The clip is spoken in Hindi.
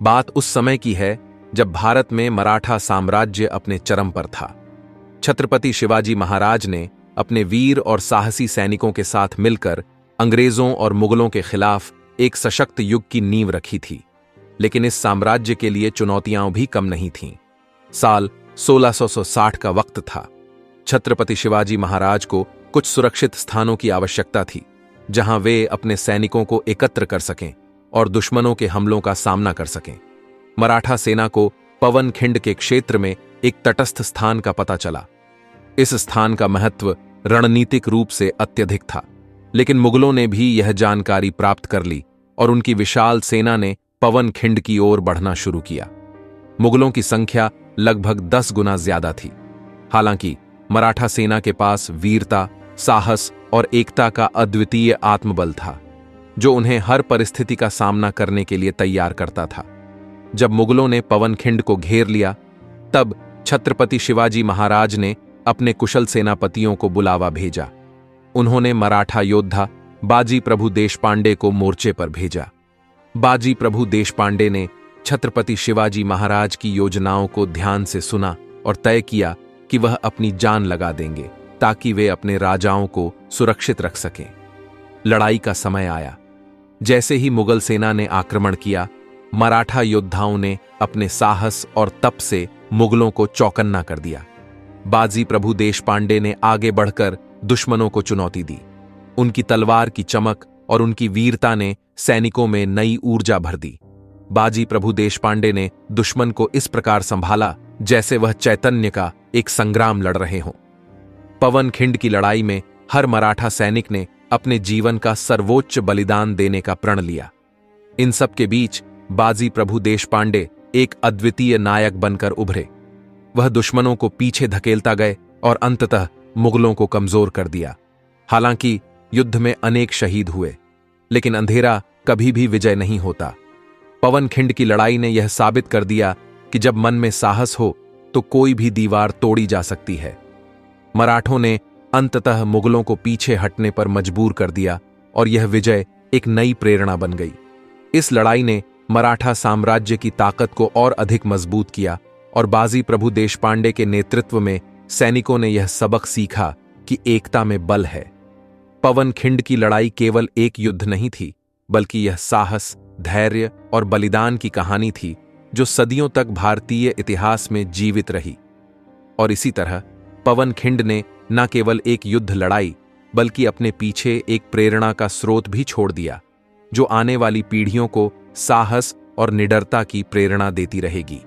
बात उस समय की है जब भारत में मराठा साम्राज्य अपने चरम पर था। छत्रपति शिवाजी महाराज ने अपने वीर और साहसी सैनिकों के साथ मिलकर अंग्रेजों और मुगलों के खिलाफ एक सशक्त युग की नींव रखी थी। लेकिन इस साम्राज्य के लिए चुनौतियां भी कम नहीं थीं। साल 1660 का वक्त था। छत्रपति शिवाजी महाराज को कुछ सुरक्षित स्थानों की आवश्यकता थी, जहां वे अपने सैनिकों को एकत्र कर सकें और दुश्मनों के हमलों का सामना कर सकें। मराठा सेना को पवनखिंड के क्षेत्र में एक तटस्थ स्थान का पता चला। इस स्थान का महत्व रणनीतिक रूप से अत्यधिक था, लेकिन मुगलों ने भी यह जानकारी प्राप्त कर ली और उनकी विशाल सेना ने पवनखिंड की ओर बढ़ना शुरू किया। मुगलों की संख्या लगभग 10 गुना ज्यादा थी। हालांकि मराठा सेना के पास वीरता, साहस और एकता का अद्वितीय आत्मबल था, जो उन्हें हर परिस्थिति का सामना करने के लिए तैयार करता था। जब मुगलों ने पवनखिंड को घेर लिया, तब छत्रपति शिवाजी महाराज ने अपने कुशल सेनापतियों को बुलावा भेजा। उन्होंने मराठा योद्धा बाजी प्रभु देशपांडे को मोर्चे पर भेजा। बाजी प्रभु देशपांडे ने छत्रपति शिवाजी महाराज की योजनाओं को ध्यान से सुना और तय किया कि वह अपनी जान लगा देंगे ताकि वे अपने राजाओं को सुरक्षित रख सकें। लड़ाई का समय आया। जैसे ही मुगल सेना ने आक्रमण किया, मराठा योद्धाओं ने अपने साहस और तप से मुगलों को चौकन्ना कर दिया। बाजी प्रभु देशपांडे ने आगे बढ़कर दुश्मनों को चुनौती दी। उनकी तलवार की चमक और उनकी वीरता ने सैनिकों में नई ऊर्जा भर दी। बाजी प्रभु देशपांडे ने दुश्मन को इस प्रकार संभाला जैसे वह चैतन्य का एक संग्राम लड़ रहे हों। पवनखिंड की लड़ाई में हर मराठा सैनिक ने अपने जीवन का सर्वोच्च बलिदान देने का प्रण लिया। इन सब के बीच बाजी प्रभु देशपांडे एक अद्वितीय नायक बनकर उभरे। वह दुश्मनों को पीछे धकेलता गए और अंततः मुगलों को कमजोर कर दिया। हालांकि युद्ध में अनेक शहीद हुए, लेकिन अंधेरा कभी भी विजय नहीं होता। पवनखिंड की लड़ाई ने यह साबित कर दिया कि जब मन में साहस हो तो कोई भी दीवार तोड़ी जा सकती है। मराठों ने अंततः मुगलों को पीछे हटने पर मजबूर कर दिया और यह विजय एक नई प्रेरणा बन गई। इस लड़ाई ने मराठा साम्राज्य की ताकत को और अधिक मजबूत किया और बाजी प्रभु देशपांडे के नेतृत्व में सैनिकों ने यह सबक सीखा कि एकता में बल है। पवनखिंड की लड़ाई केवल एक युद्ध नहीं थी, बल्कि यह साहस, धैर्य और बलिदान की कहानी थी जो सदियों तक भारतीय इतिहास में जीवित रही। और इसी तरह पवनखिंड ने न केवल एक युद्ध लड़ाई, बल्कि अपने पीछे एक प्रेरणा का स्रोत भी छोड़ दिया, जो आने वाली पीढ़ियों को साहस और निडरता की प्रेरणा देती रहेगी।